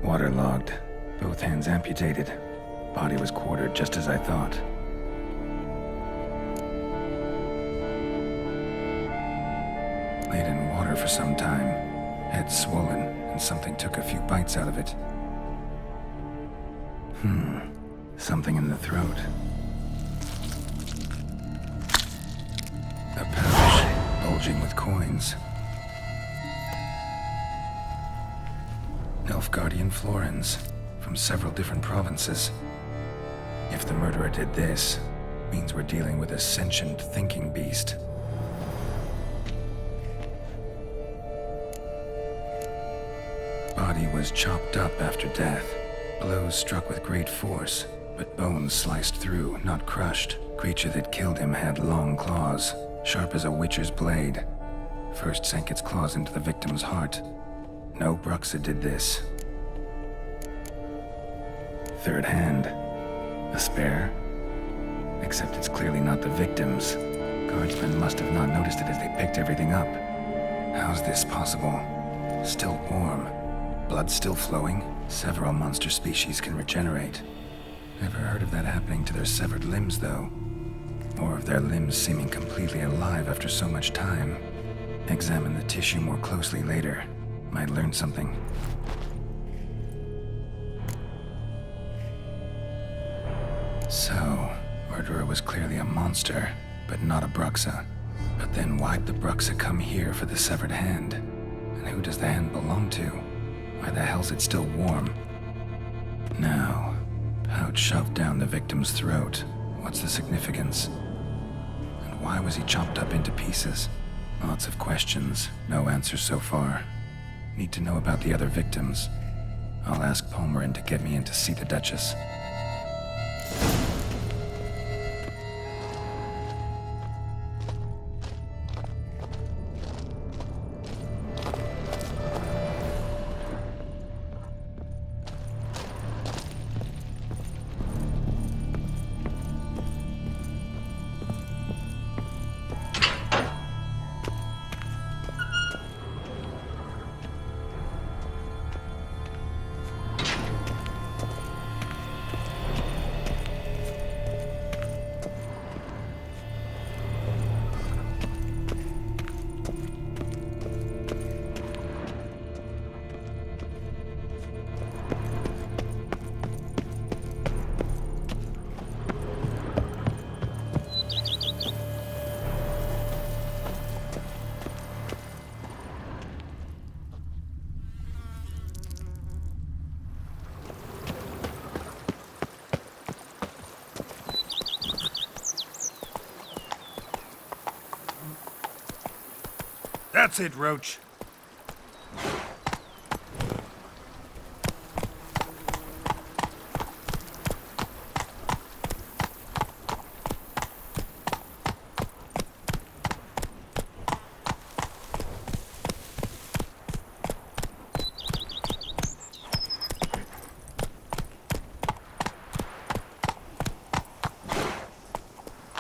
Waterlogged, both hands amputated. Body was quartered just as I thought. Laid in water for some time, head swollen, and something took a few bites out of it. Something in the throat. A pouch, bulging with coins. Nilfgaardian florins, from several different provinces. If the murderer did this, means we're dealing with a sentient thinking beast. Body was chopped up after death. Blows struck with great force, but bones sliced through, not crushed. Creature that killed him had long claws, sharp as a witcher's blade. First sank its claws into the victim's heart. No Bruxa did this. Third hand. A spare? Except it's clearly not the victim's. Guardsmen must have not noticed it as they picked everything up. How's this possible? Still warm. Blood still flowing? Several monster species can regenerate. Never heard of that happening to their severed limbs, though. Or of their limbs seeming completely alive after so much time. Examine the tissue more closely later. Might learn something. So, murderer was clearly a monster, but not a Bruxa. But then why'd the Bruxa come here for the severed hand? And who does the hand belong to? Why the hell's it still warm? Now, pouch shoved down the victim's throat. What's the significance? And why was he chopped up into pieces? Lots of questions, no answers so far. Need to know about the other victims. I'll ask Palmerin to get me in to see the Duchess. That's it, Roach.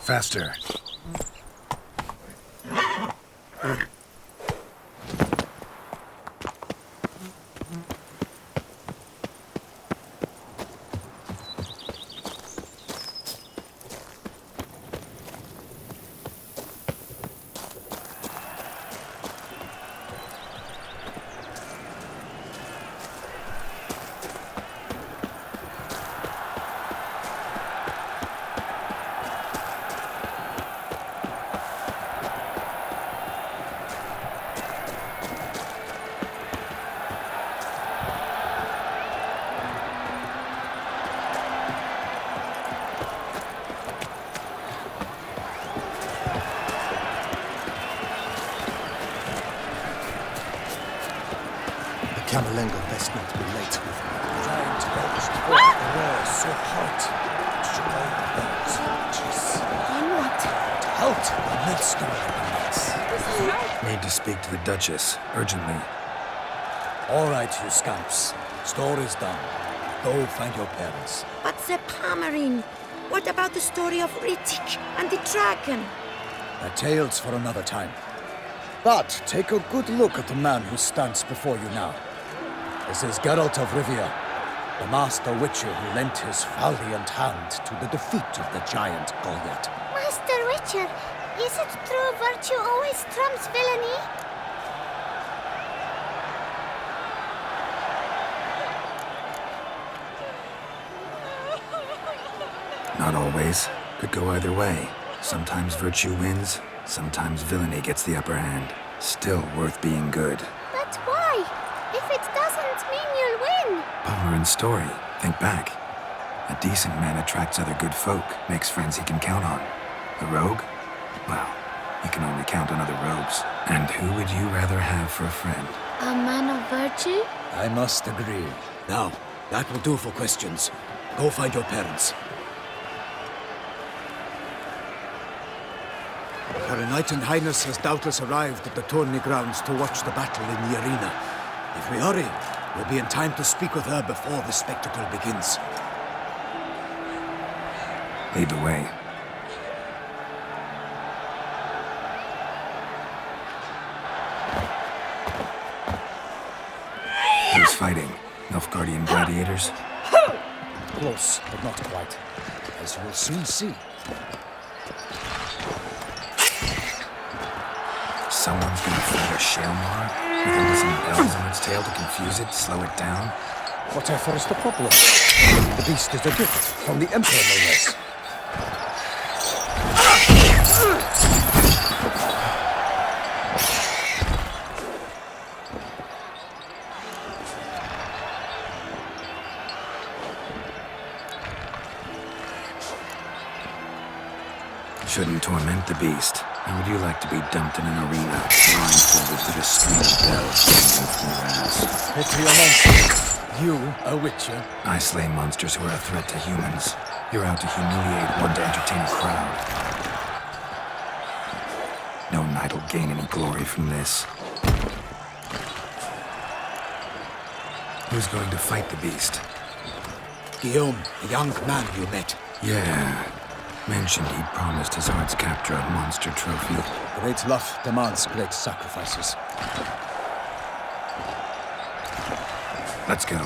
Faster. Camerlengo best not be late with me. Trying to go the war so hot. What? Halt! The midst Need to speak to the Duchess, urgently. All right, you scamps. Story's done. Go find your parents. But Sir Palmerin, what about the story of Rittik and the dragon? A tale's for another time. But take a good look at the man who stands before you now. This is Geralt of Rivia, the master witcher who lent his valiant hand to the defeat of the giant Goliath. Master Witcher, is it true virtue always trumps villainy? Not always. Could go either way. Sometimes virtue wins, sometimes villainy gets the upper hand. Still worth being good. But why? If it doesn't mean you'll win. Palmerin's story. Think back. A decent man attracts other good folk, makes friends he can count on. A rogue? Well, you can only count on other rogues. And who would you rather have for a friend? A man of virtue? I must agree. Now, that will do for questions. Go find your parents. Her Enlightened Highness has doubtless arrived at the tourney grounds to watch the battle in the arena. If we hurry, we'll be in time to speak with her before the spectacle begins. Lead the way. Who's fighting? Nilfgaardian gladiators? Close, but not quite. As you will soon see. Someone's gonna fight a Shalmar with a dozen bells on its tail to confuse it, slow it down? Whatever is the problem? The beast is a gift from the Emperor, no less. Shouldn't torment the beast. How would you like to be dumped in an arena, blindfolded with a string of bells hanging from your ass? Pity a monster. You, a witcher? I slay monsters who are a threat to humans. You're out to humiliate one to entertain a crowd. No knight will gain any glory from this. Who's going to fight the beast? Guillaume, the young man you met. Yeah. Mentioned he'd promised his heart's captor a monster trophy. Great love demands great sacrifices. Let's go.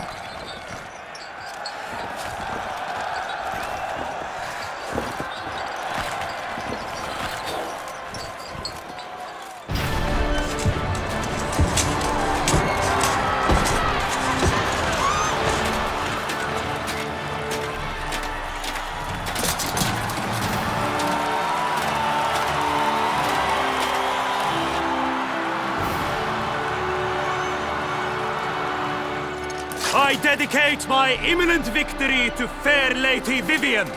I dedicate my imminent victory to fair Lady Vivienne.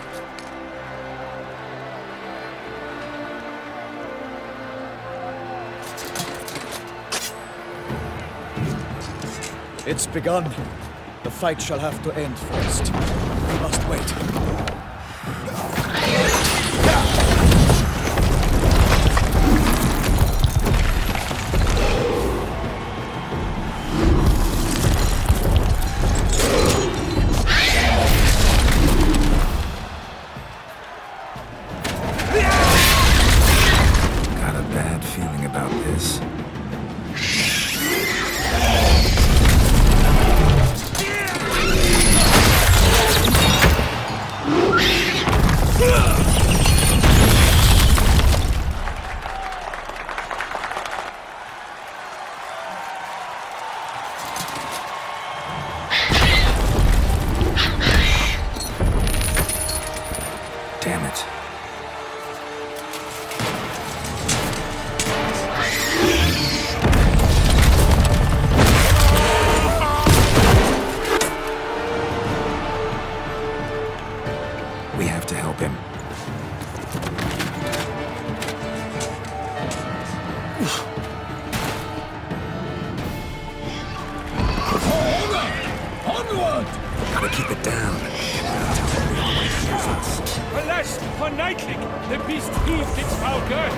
It's begun. The fight shall have to end first. We must wait. Got a bad feeling about this. Damn it. We have to help him. Onward! Gotta keep it down. Hears us. Alas, for Nightling, the beast heaved its foul girth.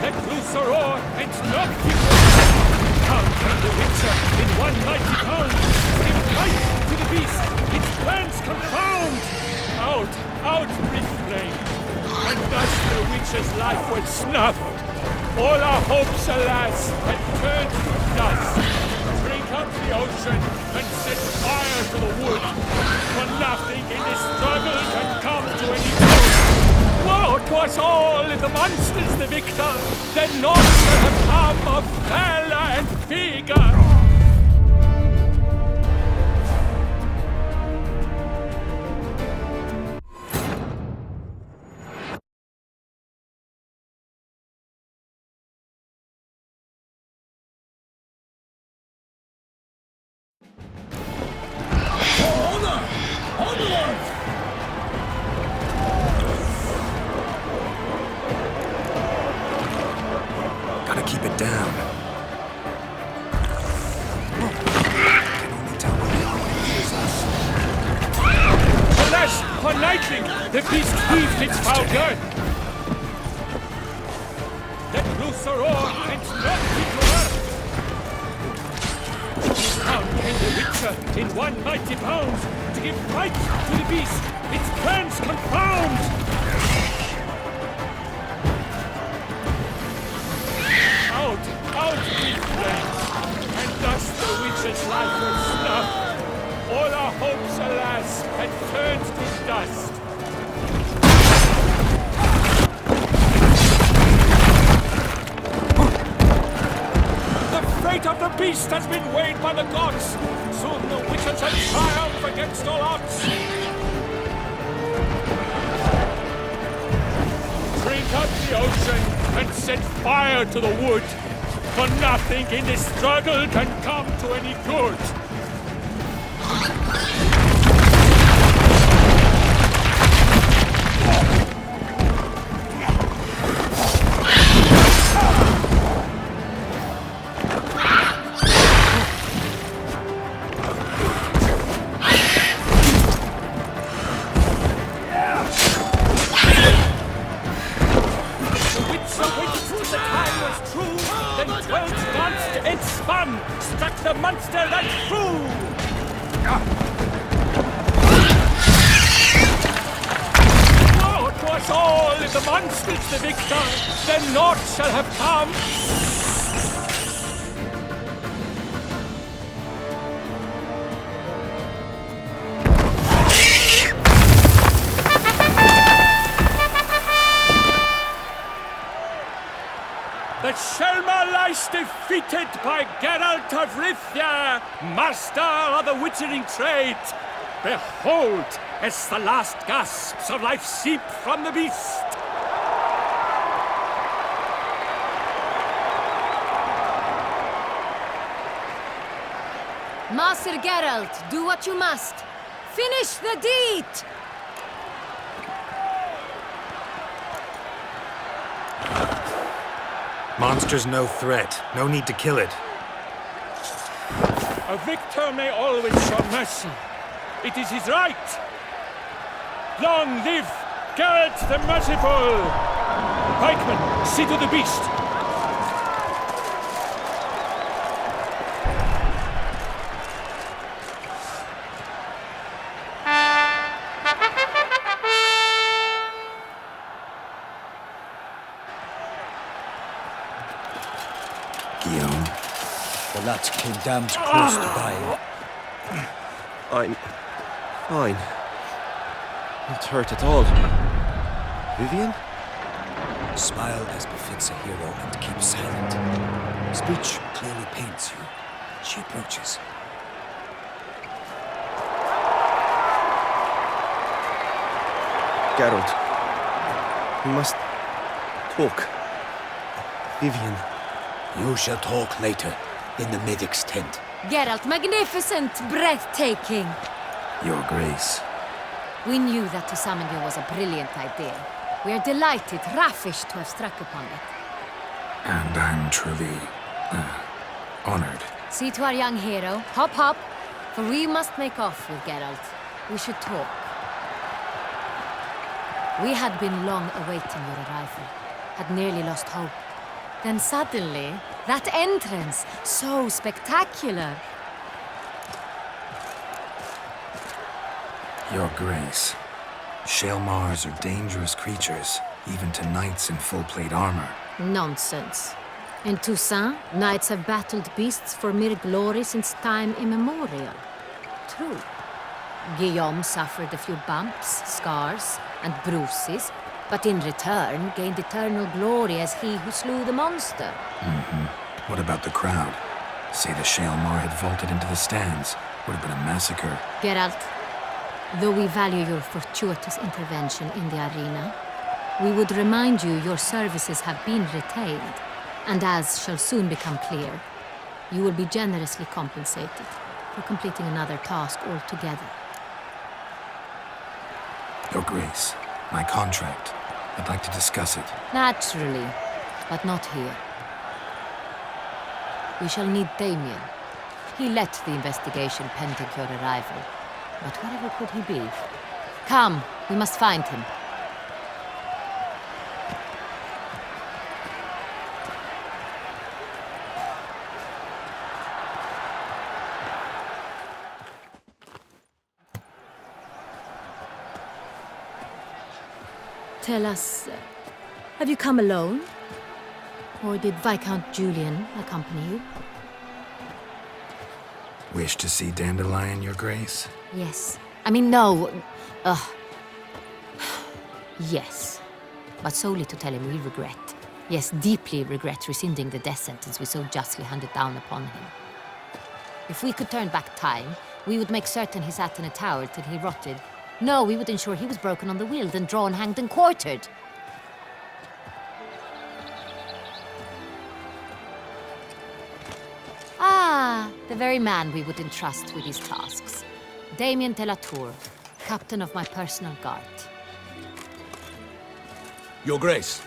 Let loose a roar and knock him. How can the Witcher in one mighty pound give life to the beast, its plans confound? Out, out, brief flame, and thy witch's life was snuffed. All our hopes, alas, had turned to dust. Drink up the ocean and set fire to the wood. For nothing in this struggle can come to any good. Woe to us all if the monster's the victor, then naught shall have come of valor and vigor. Gotta keep it down. Can only tell when the army hears us. Alas, for Nightling, the beast heaved its foul girth. Let loose a roar and knock it to earth. Down came the Witcher in one mighty bound to give fight to the beast, its plans confound. Out with flames, and thus the witch's life was snuffed. All our hopes, alas, had turned to dust. The fate of the beast has been weighed by the gods. Soon the witches shall triumph against all odds. Drink up the ocean and set fire to the wood. For nothing in this struggle can come to any good. Struck the monster and threw! Woe to us all if the monster's the victor, then naught shall have come. The Shelma lies defeated by Geralt of Rivia, master of the witchering trade. Behold, as the last gasps of life seep from the beast. Master Geralt, do what you must. Finish the deed! Monster's no threat. No need to kill it. A victor may always show mercy. It is his right. Long live Geralt the Merciful! Pikeman, see to the beast. Guillaume. The lad came damned close to dying. I'm fine. Not hurt at all. Vivian? Smile as befits a hero and keep silent. Speech clearly pains you. She approaches. Geralt. We must talk. Vivian. You shall talk later, in the medic's tent. Geralt, magnificent, breathtaking. Your Grace. We knew that to summon you was a brilliant idea. We are delighted, ravished to have struck upon it. And I'm truly honored. See to our young hero. Hop, hop. For we must make off with Geralt. We should talk. We had been long awaiting your arrival. Had nearly lost hope. Then suddenly, that entrance, so spectacular. Your Grace. Shaelmars are dangerous creatures, even to knights in full-plate armor. Nonsense. In Toussaint, knights have battled beasts for mere glory since time immemorial. True. Guillaume suffered a few bumps, scars, and bruises, but in return gained eternal glory as he who slew the monster. What about the crowd? Say the Shaelmar had vaulted into the stands. Would have been a massacre. Geralt, though we value your fortuitous intervention in the arena, we would remind you your services have been retained, and as shall soon become clear, you will be generously compensated for completing another task altogether. Your Grace, my contract. I'd like to discuss it. Naturally, but not here. We shall need Damien. He let the investigation pending your arrival. But wherever could he be? Come, we must find him. Tell us, have you come alone? Or did Viscount Julian accompany you? Wish to see Dandelion, Your Grace? Yes. I mean, no. Yes. But solely to tell him we regret. Yes, deeply regret rescinding the death sentence we so justly handed down upon him. If we could turn back time, we would make certain he sat in a tower till he rotted. No, we would ensure he was broken on the wheel, then drawn, hanged, and quartered. Ah, the very man we would entrust with these tasks. Damien de la Tour, captain of my personal guard. Your Grace.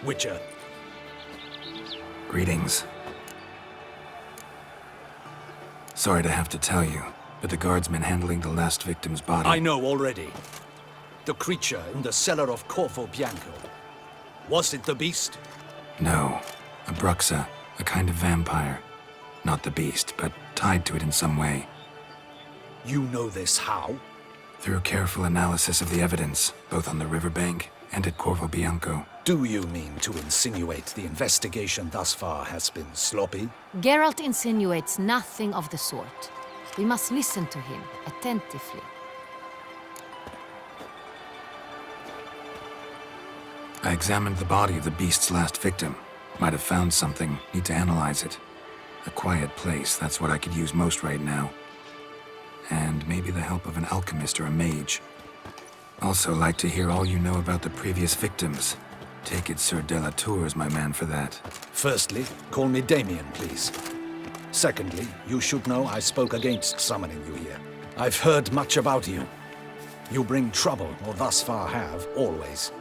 Witcher. Greetings. Sorry to have to tell you, but the guardsman handling the last victim's body... I know already. The creature in the cellar of Corvo Bianco. Was it the beast? No. A Bruxa, a kind of vampire. Not the beast, but tied to it in some way. You know this how? Through careful analysis of the evidence, both on the riverbank and at Corvo Bianco. Do you mean to insinuate the investigation thus far has been sloppy? Geralt insinuates nothing of the sort. We must listen to him attentively. I examined the body of the beast's last victim. Might have found something. Need to analyze it. A quiet place, that's what I could use most right now. And maybe the help of an alchemist or a mage. Also like to hear all you know about the previous victims. Take it Sir de la Tour is my man for that. Firstly, call me Damien, please. Secondly, you should know I spoke against summoning you here. I've heard much about you. You bring trouble, or thus far have, always.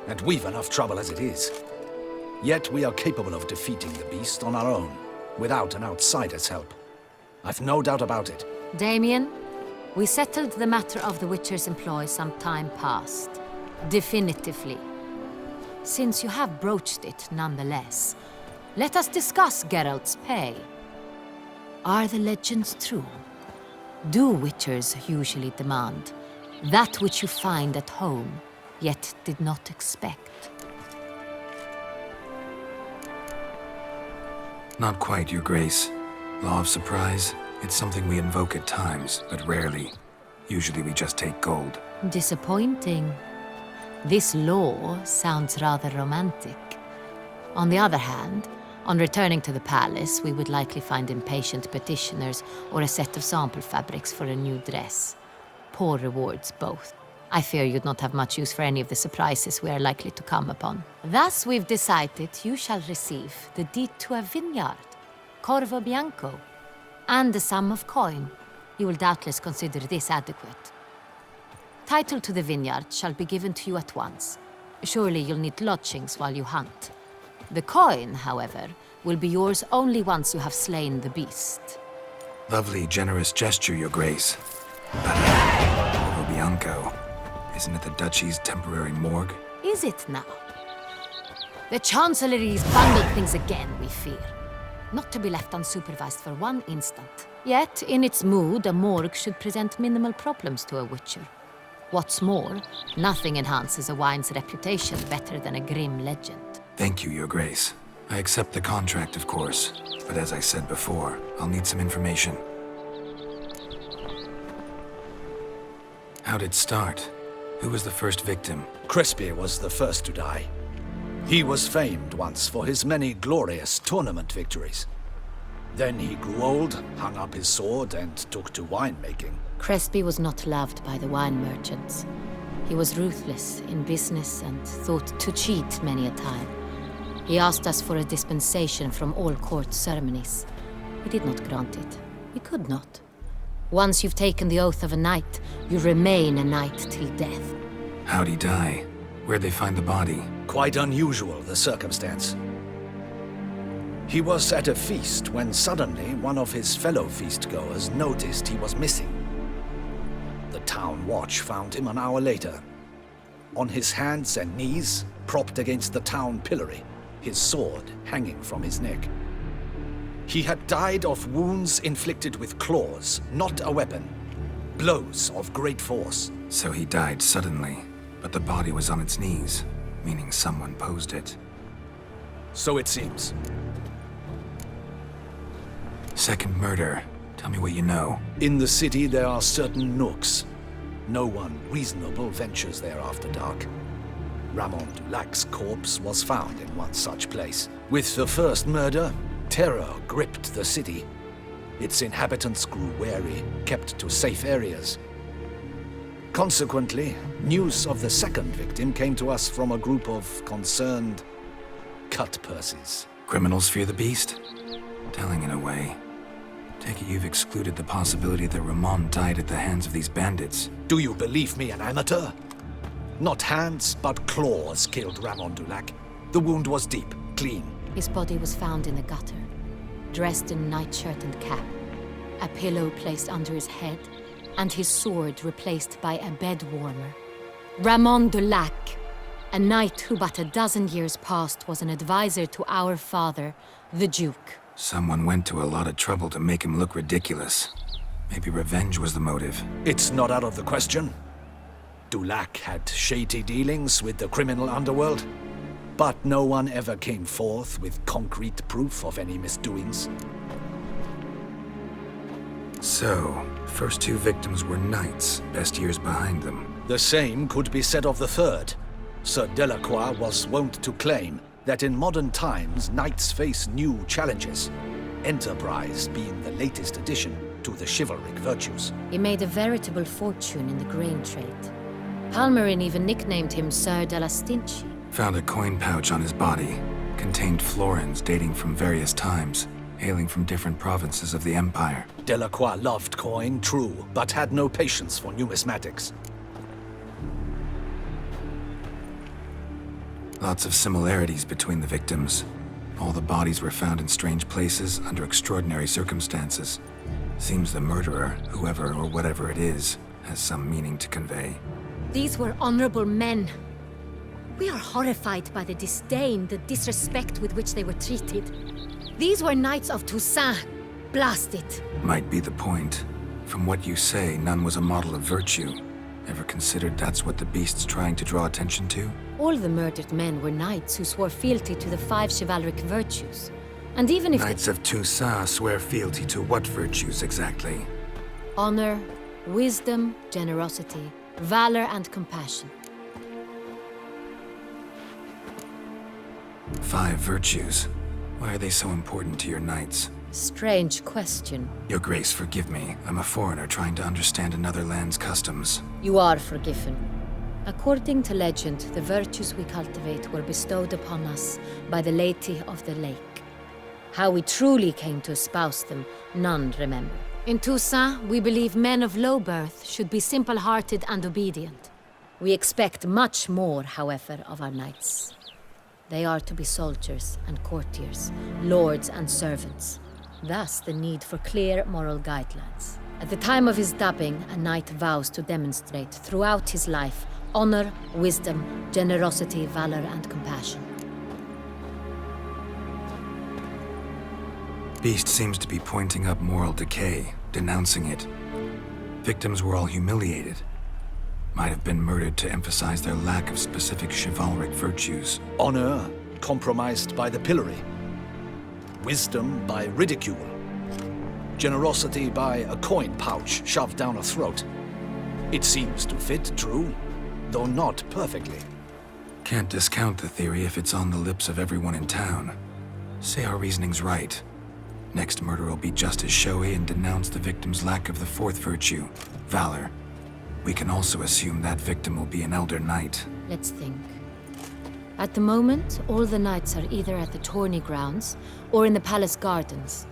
And we've enough trouble as it is. Yet we are capable of defeating the beast on our own, without an outsider's help. I've no doubt about it. Damien, we settled the matter of the Witcher's employ some time past. Definitively. Since you have broached it nonetheless, let us discuss Geralt's pay. Are the legends true? Do Witchers usually demand that which you find at home, yet did not expect? Not quite, Your Grace. Law of surprise, it's something we invoke at times, but rarely. Usually we just take gold. Disappointing. This law sounds rather romantic. On the other hand, on returning to the palace, we would likely find impatient petitioners or a set of sample fabrics for a new dress. Poor rewards, both. I fear you'd not have much use for any of the surprises we are likely to come upon. Thus, we've decided you shall receive the deed to a vineyard, Corvo Bianco, and the sum of coin. You will doubtless consider this adequate. Title to the vineyard shall be given to you at once. Surely you'll need lodgings while you hunt. The coin, however, will be yours only once you have slain the beast. Lovely, generous gesture, Your Grace. But Corvo Bianco, isn't it the Duchy's temporary morgue? Is it now? The Chancellery's bungled things again, we fear. Not to be left unsupervised for one instant. Yet, in its mood, a morgue should present minimal problems to a Witcher. What's more, nothing enhances a wine's reputation better than a grim legend. Thank you, Your Grace. I accept the contract, of course. But as I said before, I'll need some information. How'd it start? Who was the first victim? Crespi was the first to die. He was famed once for his many glorious tournament victories. Then he grew old, hung up his sword, and took to winemaking. Crespi was not loved by the wine merchants. He was ruthless in business and thought to cheat many a time. He asked us for a dispensation from all court ceremonies. We did not grant it. We could not. Once you've taken the oath of a knight, you remain a knight till death. How'd he die? Where'd they find the body? Quite unusual, the circumstance. He was at a feast when suddenly one of his fellow feastgoers noticed he was missing. The town watch found him an hour later. On his hands and knees, propped against the town pillory, his sword hanging from his neck. He had died of wounds inflicted with claws, not a weapon. Blows of great force. So he died suddenly, but the body was on its knees, meaning someone posed it. So it seems. Second murder. Tell me what you know. In the city there are certain nooks. No one reasonable ventures there after dark. Ramon Dulac's corpse was found in one such place. With the first murder, terror gripped the city. Its inhabitants grew wary, kept to safe areas. Consequently, news of the second victim came to us from a group of concerned cut-purses. Criminals fear the beast? Telling in a way. Take it you've excluded the possibility that Ramon died at the hands of these bandits. Do you believe me, an amateur? Not hands, but claws killed Ramon Dulac. The wound was deep, clean. His body was found in the gutter, dressed in nightshirt and cap, a pillow placed under his head, and his sword replaced by a bed warmer. Ramon Dulac, a knight who but a dozen years past was an advisor to our father, the Duke. Someone went to a lot of trouble to make him look ridiculous. Maybe revenge was the motive. It's not out of the question. Dulac had shady dealings with the criminal underworld, but no one ever came forth with concrete proof of any misdoings. So, first two victims were knights, best years behind them. The same could be said of the third. Sir Delacroix was wont to claim that in modern times, knights face new challenges, enterprise being the latest addition to the chivalric virtues. He made a veritable fortune in the grain trade. Palmerin even nicknamed him Sir de la Stinchi. Found a coin pouch on his body. Contained florins dating from various times, hailing from different provinces of the Empire. Delacroix loved coin, true, but had no patience for numismatics. Lots of similarities between the victims. All the bodies were found in strange places under extraordinary circumstances. Seems the murderer, whoever or whatever it is, has some meaning to convey. These were honorable men. We are horrified by the disdain, the disrespect with which they were treated. These were knights of Toussaint. Blast it. Might be the point. From what you say, none was a model of virtue. Ever considered that's what the beast's trying to draw attention to? All the murdered men were knights who swore fealty to the 5 chivalric virtues. And even if Knights of Toussaint swear fealty to what virtues exactly? honor, wisdom, generosity, valor, and compassion. 5 virtues. Why are they so important to your knights? Strange question. Your Grace, forgive me. I'm a foreigner trying to understand another land's customs. You are forgiven. According to legend, the virtues we cultivate were bestowed upon us by the Lady of the Lake. How we truly came to espouse them, none remember. In Toussaint, we believe men of low birth should be simple-hearted and obedient. We expect much more, however, of our knights. They are to be soldiers and courtiers, lords and servants. Thus, the need for clear moral guidelines. At the time of his dubbing, a knight vows to demonstrate throughout his life honor, wisdom, generosity, valor, and compassion. Beast seems to be pointing up moral decay, denouncing it. Victims were all humiliated. might have been murdered to emphasize their lack of specific chivalric virtues. Honor compromised by the pillory. Wisdom by ridicule. Generosity by a coin pouch shoved down a throat. It seems to fit, true, though not perfectly. Can't discount the theory if it's on the lips of everyone in town. Say our reasoning's right. Next murder will be just as showy and denounce the victim's lack of the fourth virtue, valor. We can also assume that victim will be an elder knight. Let's think. At the moment, all the knights are either at the tourney grounds or in the palace gardens.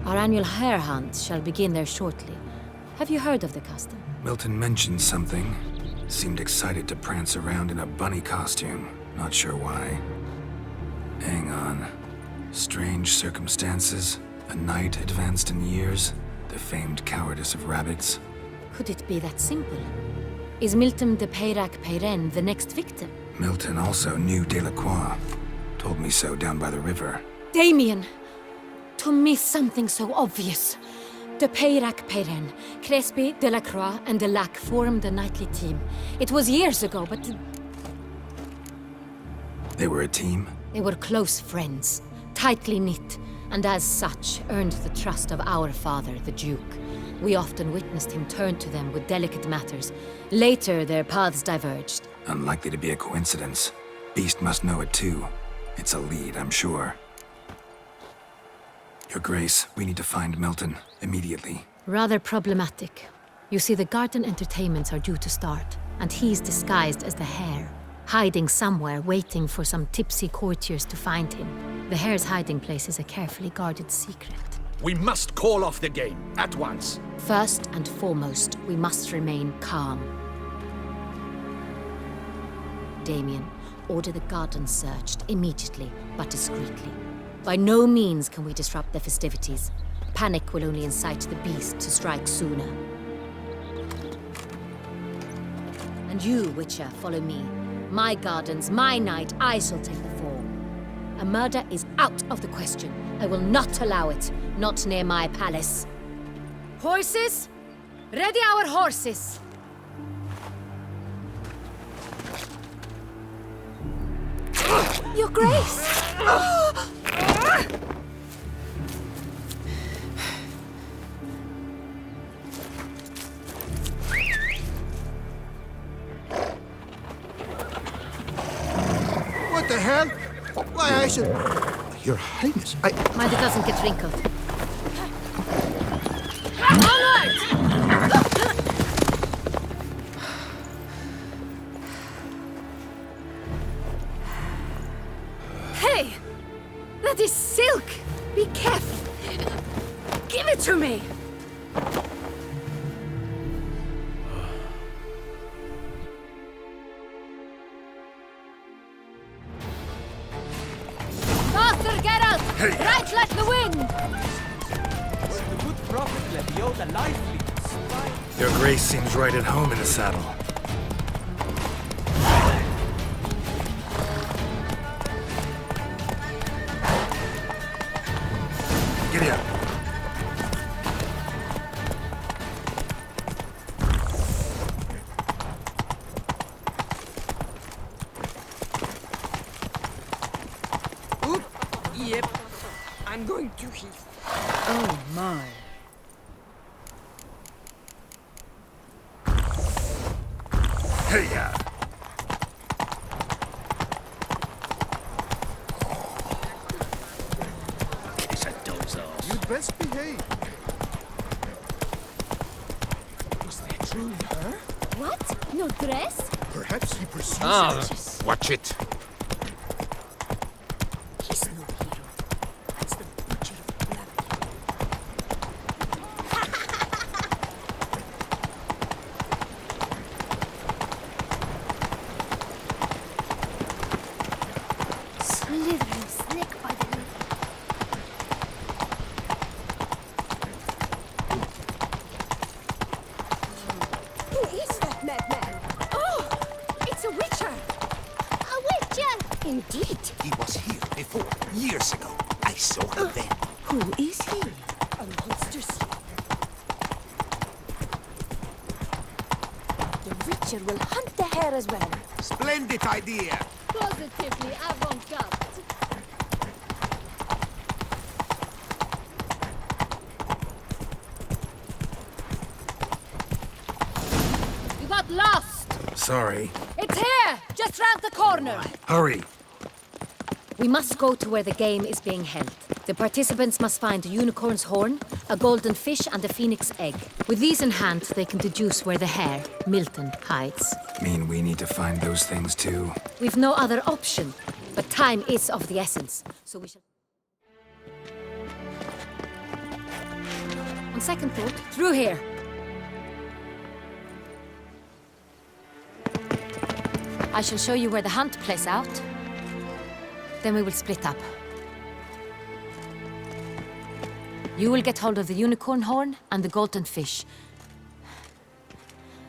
Our annual hare hunt shall begin there shortly. Have you heard of the custom? Milton mentioned something. Seemed excited to prance around in a bunny costume. Not sure why. Hang on. Strange circumstances. A knight advanced in years. The famed cowardice of rabbits. Could it be that simple? Is Milton de Peyrac-Peyren the next victim? Milton also knew Delacroix. Told me so down by the river. Damien! To miss something so obvious. De Peyrac-Peyren, Crespi, Delacroix, and Delac formed a knightly team. It was years ago, but They were a team? they were close friends, tightly knit, and as such earned the trust of our father, the Duke. We often witnessed him turn to them with delicate matters. Later, their paths diverged. Unlikely to be a coincidence. Beast must know it too. It's a lead, I'm sure. Your Grace, we need to find Milton, immediately. Rather problematic. You see, the garden entertainments are due to start, and he's disguised as the hare, hiding somewhere, waiting for some tipsy courtiers to find him. The hare's hiding place is a carefully guarded secret. We must call off the game, at once. First and foremost, we must remain calm. Damien, order the garden searched immediately, but discreetly. By no means can we disrupt the festivities. Panic will only incite the beast to strike sooner. And you, Witcher, follow me. My gardens, my night, I shall take the fall. A murder is out of the question. I will not allow it. Not near my palace. Horses? Ready our horses! Your Grace! What the hell? Why, I should... Your Highness, Mind it doesn't get wrinkled. Onward! Hey! That is silk! Be careful! Give it to me! Faster, Geralt! Right like the wind! The good prophet Lebioda lively. Your Grace seems right at home in the saddle. Giddy up. Yep. I'm going to heat. Oh my. Hey, ya! You'd best behave. Is that truly her? What? No dress? Perhaps he pursues Watch it. He's no hero. That's the butcher of blood. Slithering snake by the neck. Who is that madman? Oh, it's a witcher! A witcher! Indeed. He was here before, years ago. I saw him then. Who is he? A monster. The witcher Witcher will hunt the hare as well. Splendid idea. Positively avant-garde. You got lost! Sorry. It's here! Just round the corner! Hurry! We must go to where the game is being held. The participants must find a unicorn's horn, a golden fish, and a phoenix egg. With these in hand, they can deduce where the hare, Milton, hides. Mean we need to find those things too? We've no other option, but time is of the essence, so we shall... On second thought, through here. I shall show you where the hunt plays out. Then we will split up. You will get hold of the unicorn horn and the golden fish,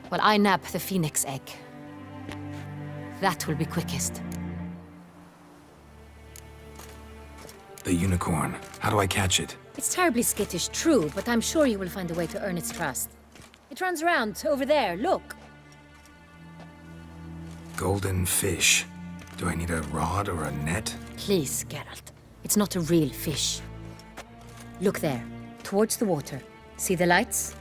while I nab the phoenix egg. That will be quickest. The unicorn. How do I catch it? It's terribly skittish, true, but I'm sure you will find a way to earn its trust. It runs around, over there, look. Golden fish. Do I need a rod or a net? Please, Geralt. It's not a real fish. Look there, towards the water. See the lights?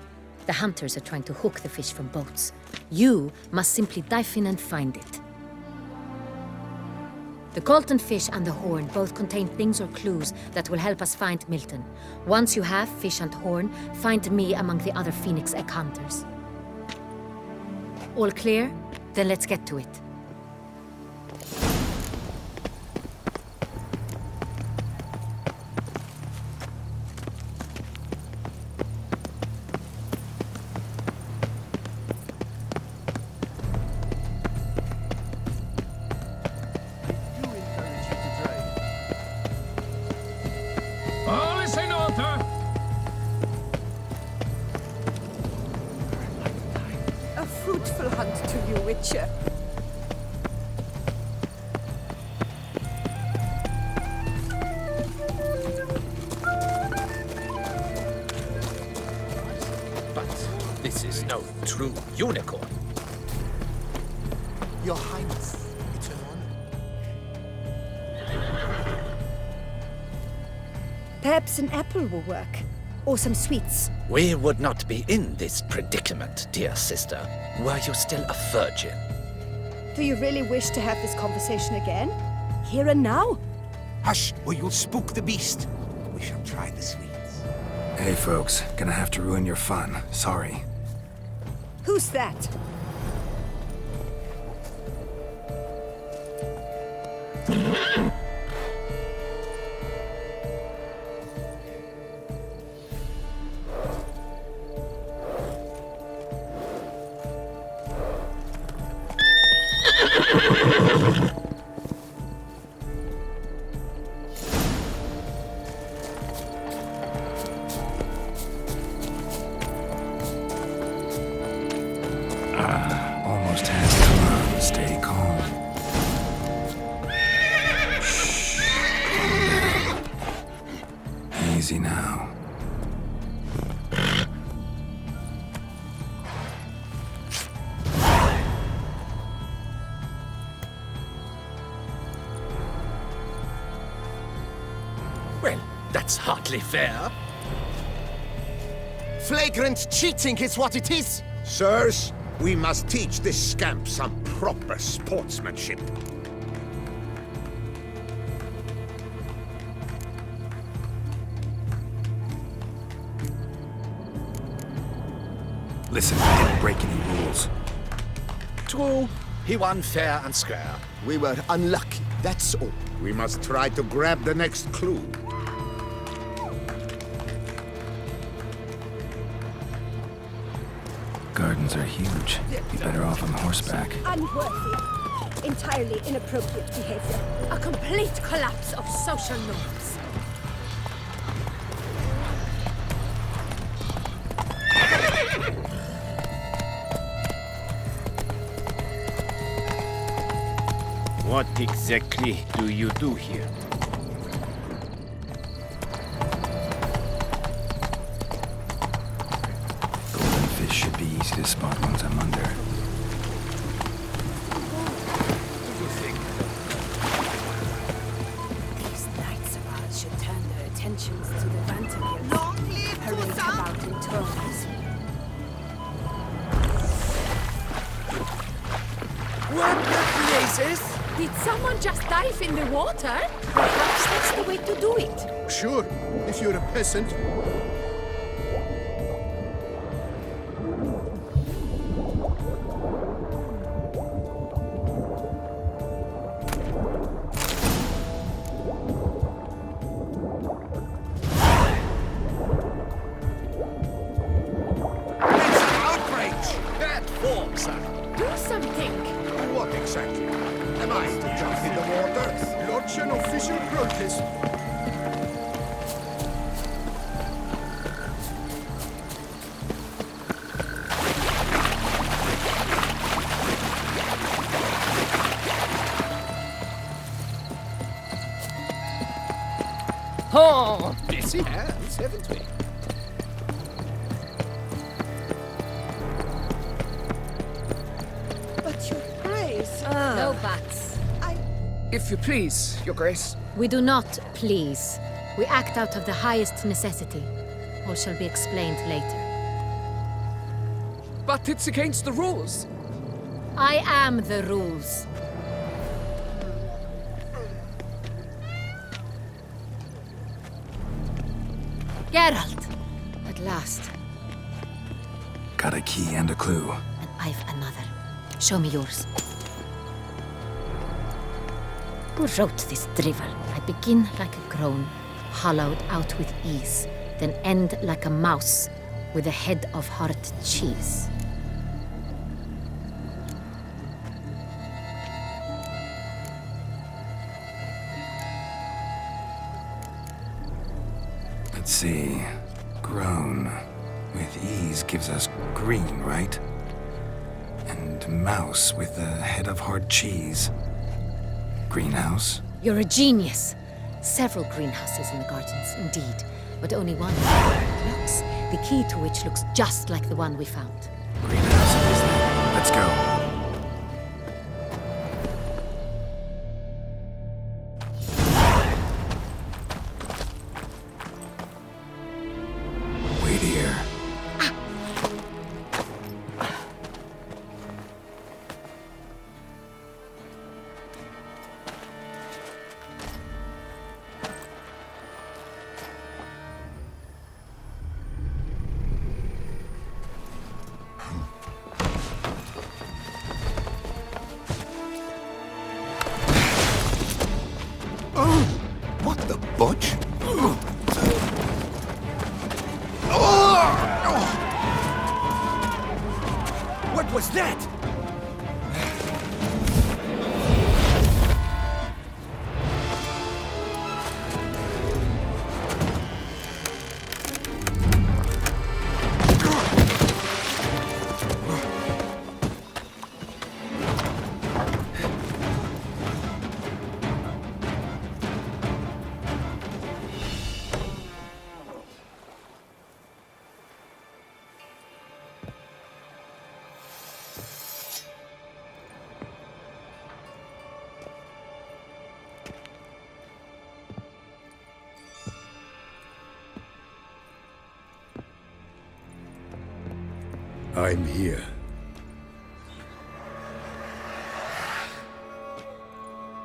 The hunters are trying to hook the fish from boats. You must simply dive in and find it. The golden fish and the horn both contain things or clues that will help us find Milton. Once you have fish and horn, find me among the other phoenix egg hunters. All clear? Then let's get to it. A fruitful hunt to you, Witcher. But this is no true unicorn. Your Highness, it's an honor. Perhaps an apple will work. Or some sweets. We would not be in this predicament, dear sister, were you still a virgin. Do you really wish to have this conversation again? Here and now? Hush, or you'll spook the beast. We shall try the sweets. Hey folks, gonna have to ruin your fun. Sorry. Who's that? Almost had it. Come on, stay calm. Shh. Calm down. Easy now. Well, that's hardly fair. Flagrant cheating is what it is. Sirs, we must teach this scamp some proper sportsmanship. Listen, I didn't break any rules. True, he won fair and square. We were unlucky, that's all. We must try to grab the next clue. Gardens are huge. Be better off on horseback. Unworthy. Entirely inappropriate behavior. A complete collapse of social norms. What exactly do you do here? Golden fish should be easy to spot once I'm under. bones. What the blazes? Did someone just dive in the water? Perhaps that's the way to do it. Sure, if you're a peasant. Bad form, sir. Do something! What exactly? Am I to jump in the water? Lodge an official protest. Oh! Busy hands, haven't we? But your grace... No buts. If you please, Your Grace. We do not please. We act out of the highest necessity. All shall be explained later. But it's against the rules. I am the rules. Geralt! At last. Got a key and a clue. And I've another. Show me yours. Who wrote this drivel? I begin like a groan, hollowed out with ease, then end like a mouse with a head of hard cheese. Let's see. Groan. With ease gives us green, right? And mouse with a head of hard cheese. Greenhouse? You're a genius. Several greenhouses in the gardens, indeed, but only one looks, the key to which looks just like the one we found. Greenhouse it is then. Let's go. Wait here. What the butch? What was that? I'm here.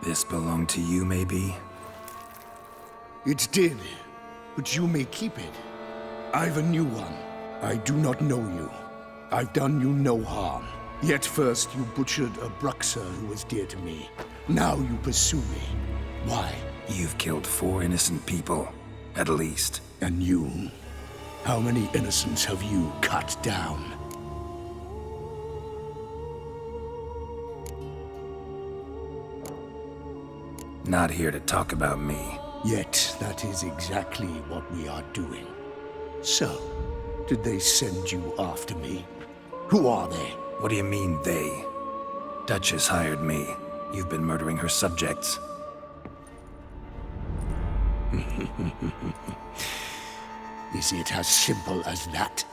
This belonged to you, maybe? It did, but you may keep it. I've a new one. I do not know you. I've done you no harm. Yet first you butchered a Bruxa who was dear to me. Now you pursue me. Why? You've killed 4 innocent people, at least. And you? How many innocents have you cut down? Not here to talk about me. Yet that is exactly what we are doing. So, did they send you after me? Who are they? What do you mean, they? Duchess hired me. You've been murdering her subjects. Is it as simple as that?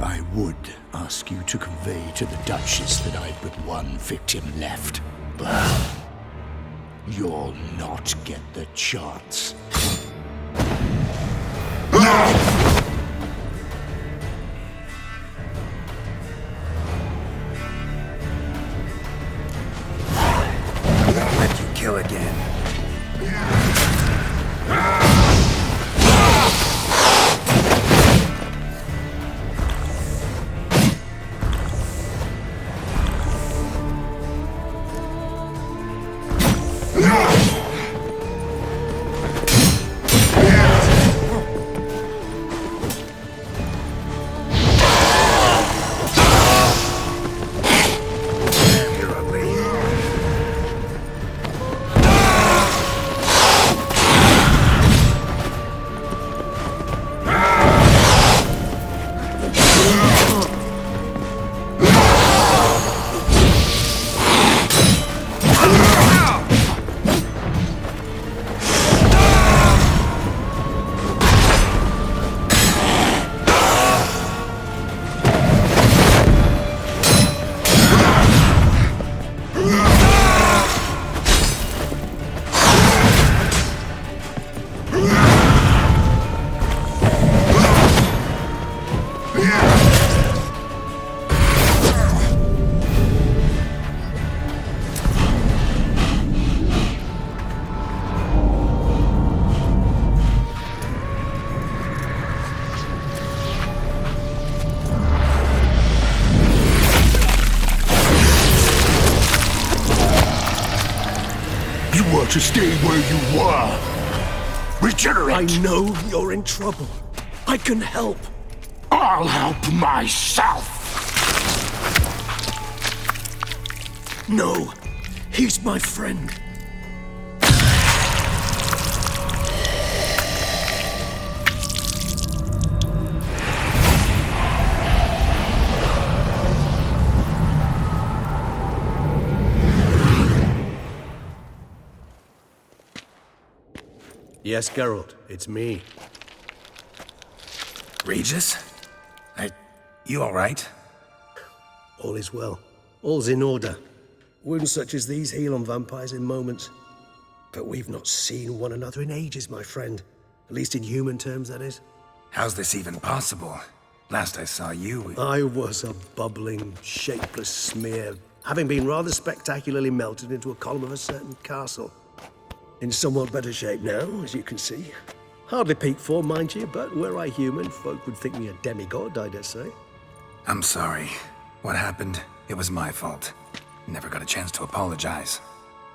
I would ask you to convey to the Duchess that I've but one victim left, but you'll not get the chance. To stay where you were. Regenerate! I know you're in trouble. I can help. I'll help myself. No, he's my friend. Yes, Geralt, it's me. Regis? You all right? All is well. All's in order. Wounds such as these heal on vampires in moments. But we've not seen one another in ages, my friend. At least in human terms, that is. How's this even possible? Last I saw you... I was a bubbling, shapeless smear, having been rather spectacularly melted into a column of a certain castle. In somewhat better shape now, as you can see. Hardly peak form, mind you, but were I human, folk would think me a demigod, I dare say. I'm sorry. What happened, it was my fault. Never got a chance to apologize.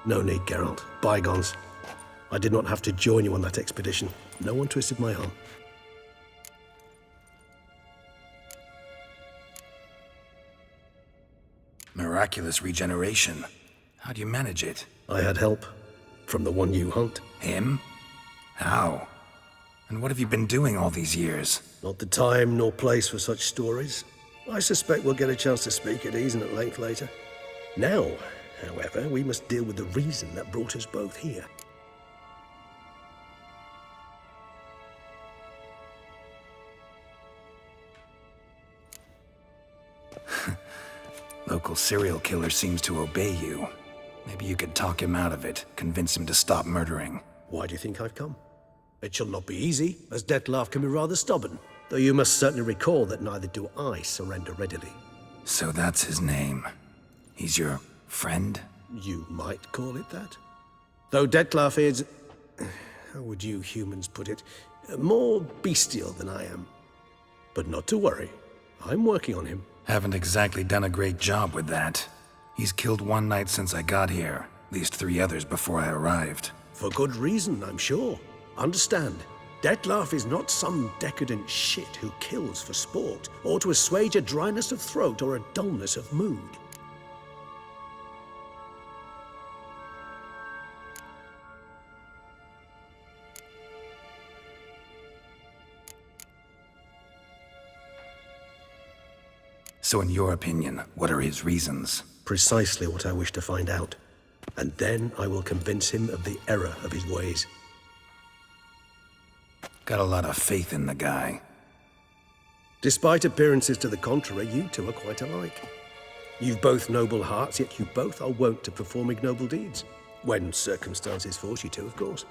No need, Geralt. Bygones. I did not have to join you on that expedition. No one twisted my arm. Miraculous regeneration. How do you manage it? I had help. From the one you hunt. Him? How? And what have you been doing all these years? Not the time nor place for such stories. I suspect we'll get a chance to speak at ease and at length later. Now, however, we must deal with the reason that brought us both here. Local serial killer seems to obey you. Maybe you could talk him out of it, convince him to stop murdering. Why do you think I've come? It shall not be easy, as Dettlaff can be rather stubborn. Though you must certainly recall that neither do I surrender readily. So that's his name. He's your friend? You might call it that. Though Dettlaff is... how would you humans put it? More bestial than I am. But not to worry. I'm working on him. Haven't exactly done a great job with that. He's killed one knight since I got here, at least 3 others before I arrived. For good reason, I'm sure. Understand, Dettlaff is not some decadent shit who kills for sport, or to assuage a dryness of throat or a dullness of mood. So in your opinion, what are his reasons? Precisely what I wish to find out. And then I will convince him of the error of his ways. Got a lot of faith in the guy. Despite appearances to the contrary, you two are quite alike. You've both noble hearts, yet you both are wont to perform ignoble deeds. When circumstances force you to, of course.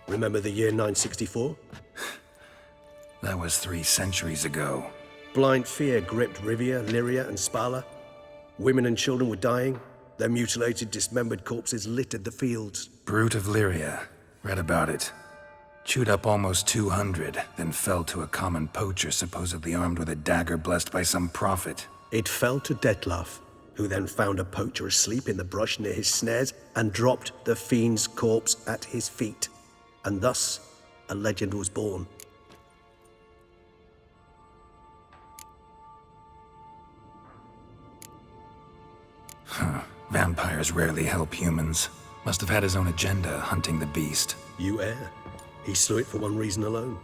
Remember the year 964? That was 3 centuries ago. Blind fear gripped Rivia, Lyria, and Spala. Women and children were dying. Their mutilated, dismembered corpses littered the fields. Brute of Lyria. Read about it. Chewed up almost 200, then fell to a common poacher supposedly armed with a dagger blessed by some prophet. It fell to Detlaf, who then found a poacher asleep in the brush near his snares and dropped the fiend's corpse at his feet. And thus, a legend was born. Vampires rarely help humans. Must have had his own agenda, hunting the beast. You err. He slew it for one reason alone.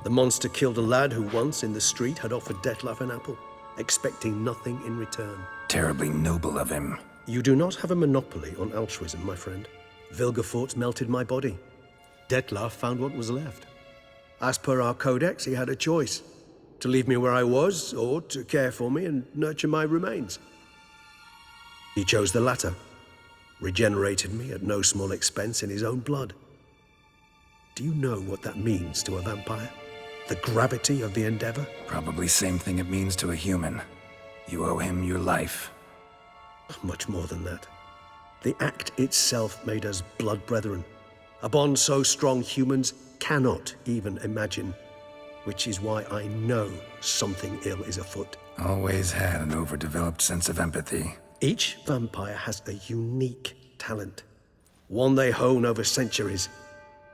The monster killed a lad who once, in the street, had offered Detlaf an apple, expecting nothing in return. Terribly noble of him. You do not have a monopoly on altruism, my friend. Vilgefortz melted my body. Detlaf found what was left. As per our codex, he had a choice. To leave me where I was, or to care for me and nurture my remains. He chose the latter. Regenerated me at no small expense in his own blood. Do you know what that means to a vampire? The gravity of the endeavor? Probably same thing it means to a human. You owe him your life. Much more than that. The act itself made us blood brethren. A bond so strong humans cannot even imagine. Which is why I know something ill is afoot. Always had an overdeveloped sense of empathy. Each vampire has a unique talent. One they hone over centuries.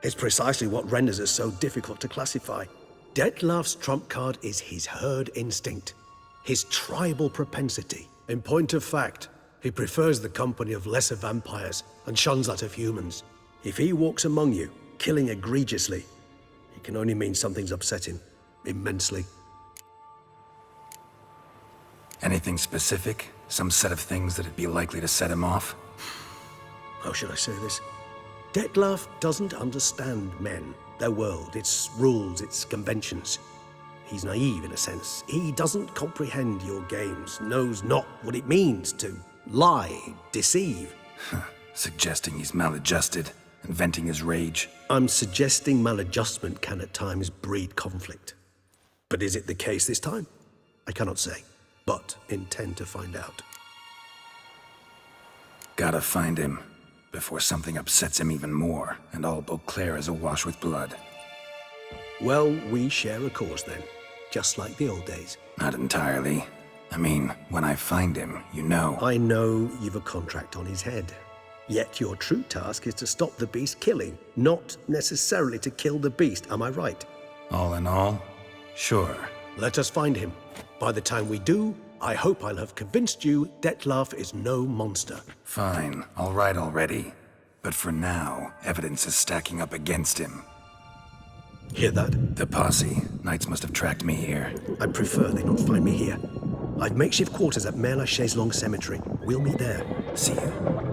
It's precisely what renders us so difficult to classify. Detlaf's trump card is his herd instinct, his tribal propensity. In point of fact, he prefers the company of lesser vampires and shuns that of humans. If he walks among you, killing egregiously, it can only mean something's upset him, immensely. Anything specific? Some set of things that'd be likely to set him off? How should I say this? Detlaf doesn't understand men, their world, its rules, its conventions. He's naive in a sense. He doesn't comprehend your games, knows not what it means to lie, deceive. Suggesting he's maladjusted and venting his rage. I'm suggesting maladjustment can at times breed conflict. But is it the case this time? I cannot say, but intend to find out. Gotta find him before something upsets him even more and all Beauclair is awash with blood. Well, we share a cause then, just like the old days. Not entirely. I mean, when I find him, you know. I know you've a contract on his head. Yet your true task is to stop the beast killing, not necessarily to kill the beast, am I right? All in all, sure. Let us find him. By the time we do, I hope I'll have convinced you Detlaf is no monster. Fine, all right already. But for now, evidence is stacking up against him. Hear that? The posse. Knights must have tracked me here. I prefer they not find me here. I've makeshift quarters at Mère Lachaise Long Cemetery. We'll meet there. See you.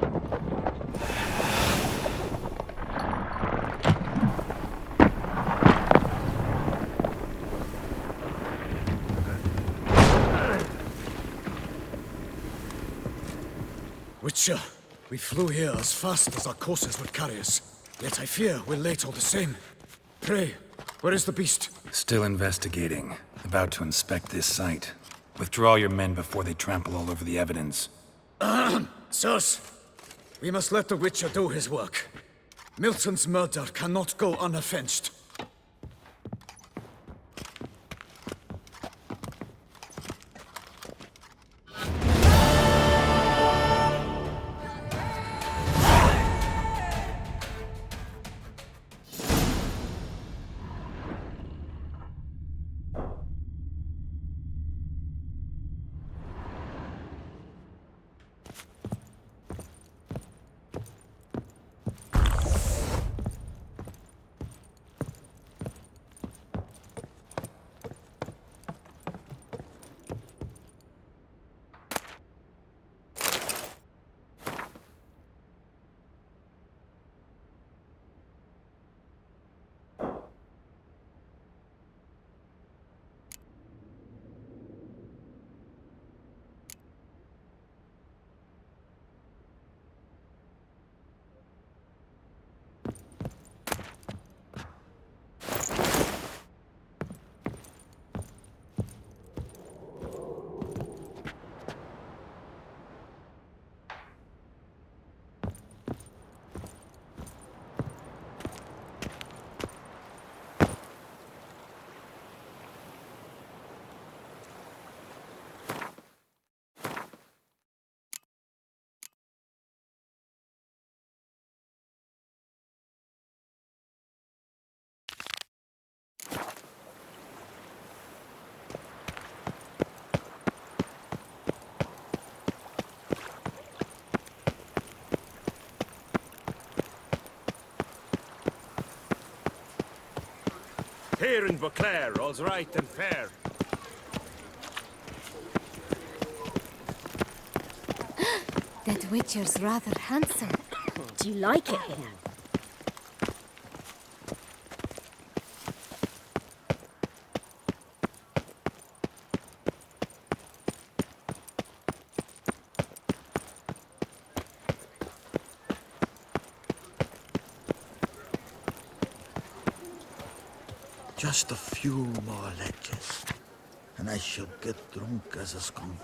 Witcher, we flew here as fast as our courses would carry us. Yet I fear we're late all the same. Pray, where is the beast? Still investigating. About to inspect this site. Withdraw your men before they trample all over the evidence. Sirs, we must let the Witcher do his work. Milton's murder cannot go unavenged. Here in Beauclair, all's right and fair. That Witcher's rather handsome. Do you like it here? Just a few more ledges, and I shall get drunk as a skunk.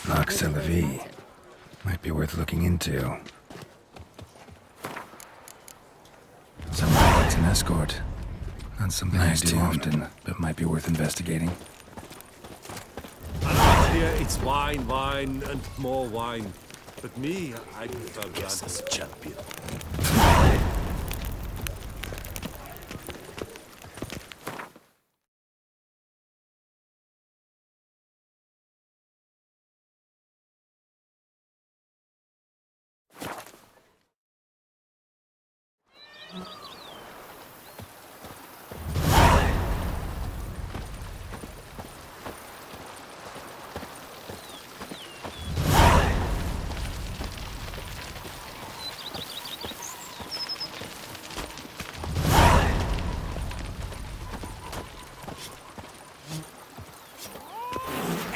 Nox Celavi. Might be worth looking into. Somebody needs an escort. Not something I do often, but might be worth investigating. Around here, it's wine, wine, and more wine. But me, I prefer blood. As a champion.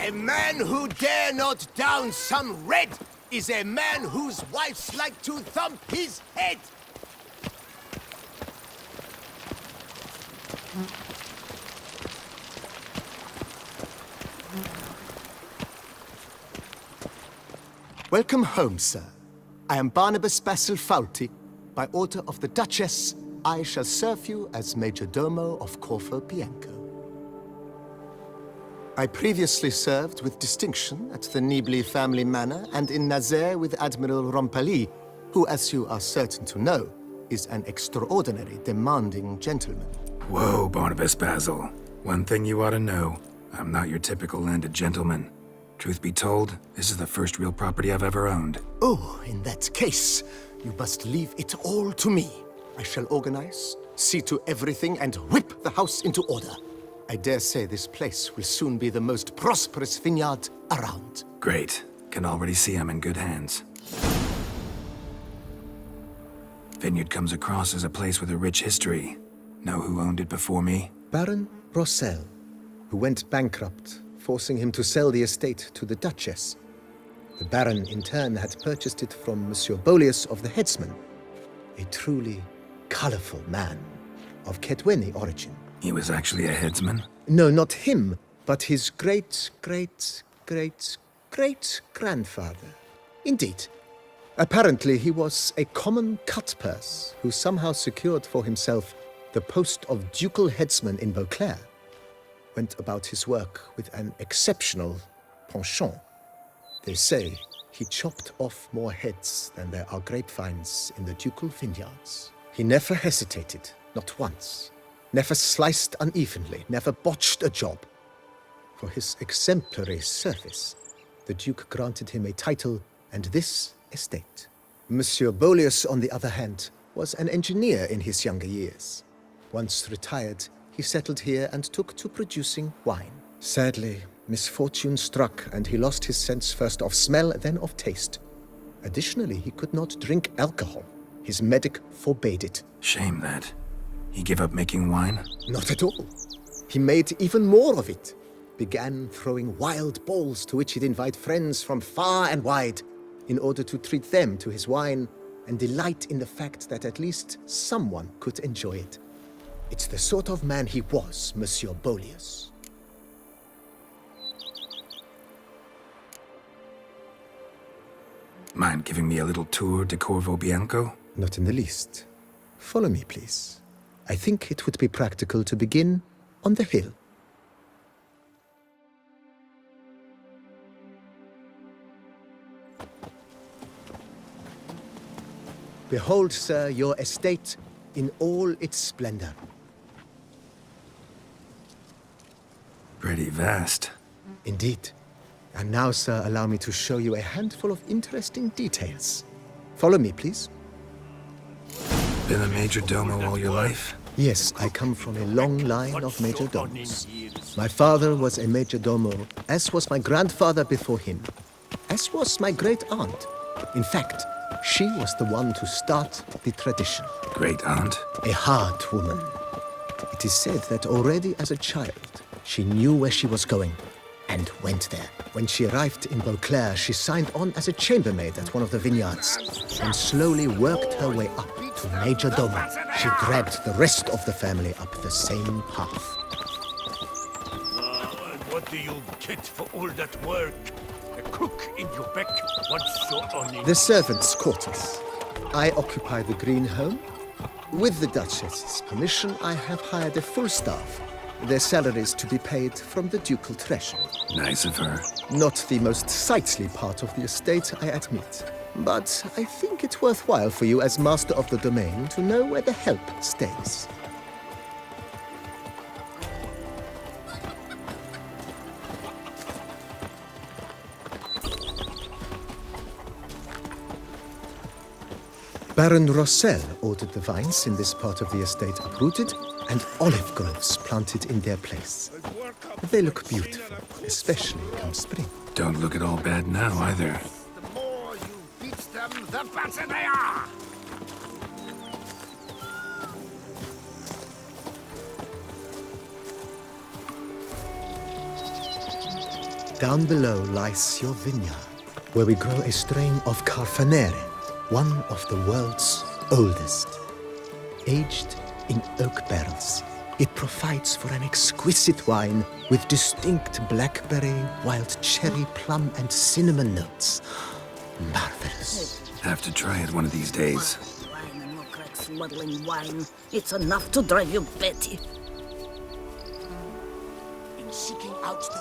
A man who dare not down some red is a man whose wives like to thump his head. Welcome home, sir. I am Barnabas Basil Faulty. By order of the Duchess, I shall serve you as Major Domo of Corvo Bianco. I previously served with distinction at the Nibli family manor and in Nazaire with Admiral Rompali, who, as you are certain to know, is an extraordinary, demanding gentleman. Whoa, Barnabas Basil. One thing you ought to know. I'm not your typical landed gentleman. Truth be told, this is the first real property I've ever owned. Oh, in that case, you must leave it all to me. I shall organize, see to everything, and whip the house into order. I dare say this place will soon be the most prosperous vineyard around. Great. Can already see I'm in good hands. Vineyard comes across as a place with a rich history. Know who owned it before me? Baron Rossel, who went bankrupt, forcing him to sell the estate to the Duchess. The Baron, in turn, had purchased it from Monsieur Bolius of the Headsman, a truly colorful man of Kedweni origin. He was actually a headsman? No, not him, but his great-great-great-great-grandfather. Indeed. Apparently, he was a common cutpurse who somehow secured for himself the post of ducal headsman in Beauclair. Went about his work with an exceptional penchant. They say he chopped off more heads than there are grapevines in the ducal vineyards. He never hesitated, not once. Never sliced unevenly, never botched a job. For his exemplary service, the Duke granted him a title and this estate. Monsieur Bolius, on the other hand, was an engineer in his younger years. Once retired, he settled here and took to producing wine. Sadly, misfortune struck and he lost his sense first of smell, then of taste. Additionally, he could not drink alcohol. His medic forbade it. Shame that. He gave up making wine? Not at all. He made even more of it. Began throwing wild balls to which he'd invite friends from far and wide in order to treat them to his wine and delight in the fact that at least someone could enjoy it. It's the sort of man he was, Monsieur Bolius. Mind giving me a little tour de Corvo Bianco? Not in the least. Follow me, please. I think it would be practical to begin on the hill. Behold, sir, your estate in all its splendor. Pretty vast. Indeed. And now, sir, allow me to show you a handful of interesting details. Follow me, please. Been a major domo all your life? Yes, I come from a long line of major domos. My father was a major domo, as was my grandfather before him, as was my great-aunt. In fact, she was the one to start the tradition. Great-aunt? A hard woman. It is said that already as a child, she knew where she was going and went there. When she arrived in Beauclair, she signed on as a chambermaid at one of the vineyards and slowly worked her way up to Major Domo. She dragged the rest of the family up the same path. And what do you get for all that work? A cook in Quebec wants your honey. The servants' quarters. I occupy the green home. With the Duchess's permission, I have hired a full staff. Their salaries to be paid from the ducal treasury. Nice of her. Not the most sightly part of the estate, I admit. But I think it's worthwhile for you as master of the domain to know where the help stays. Baron Rossel ordered the vines in this part of the estate uprooted and olive groves planted in their place. They look beautiful, especially come spring. Don't look at all bad now, either. The more you beat them, the better they are! Down below lies your vineyard, where we grow a strain of Carfanere, one of the world's oldest. Aged in oak barrels, it provides for an exquisite wine with distinct blackberry, wild cherry, plum, and cinnamon notes. Marvelous. Have to try it one of these days. Wine and no crack smuggling wine. It's enough to drive you batty. In seeking out the